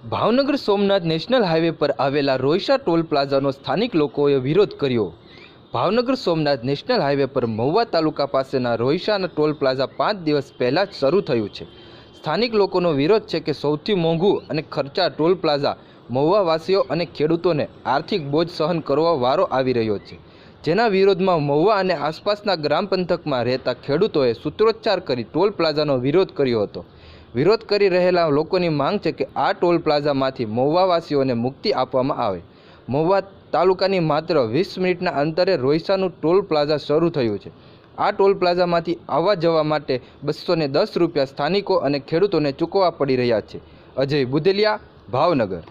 Bhavnagar Somnath national highway પર આવેલા રોયસા toll પ્લાઝાનો સ્થાનિક લોકોએ વિરોધ કર્યો। ભાવનગર સોમનાથ નેશનલ હાઈવે પર મહુવા તાલુકા પાસેના રોયસાના ટોલ પ્લાઝા 5 દિવસ પહેલાં જ શરૂ થયું છે। સ્થાનિક લોકોનો વિરોધ છે કે સૌથી મોંઘું અને ખર્ચા ટોલ પ્લાઝા મહુવાવાસીઓ અને ખેડૂતોને આર્થિક બોજ સહન કરવા વારો આવી રહ્યો છે, જેના વિરોધમાં મહુવા અને આસપાસના ગ્રામ પંથકમાં રહેતા ખેડૂતોએ સૂત્રોચ્ચાર કરી ટોલ પ્લાઝાનો વિરોધ કર્યો હતો। વિરોધ કરી રહેલા લોકોની માંગ છે કે આ ટોલ પ્લાઝામાંથી મહુવાવાસીઓને મુક્તિ આપવામાં આવે। મહુવા તાલુકાની માત્ર 20 મિનિટના અંતરે રોયસાનું ટોલ પ્લાઝા શરૂ થયું છે। આ ટોલ પ્લાઝામાંથી આવવા જવા માટે 210 રૂપિયા સ્થાનિકો અને ખેડૂતોને ચૂકવવા પડી રહ્યા છે। અજય બુદેલિયા, ભાવનગર।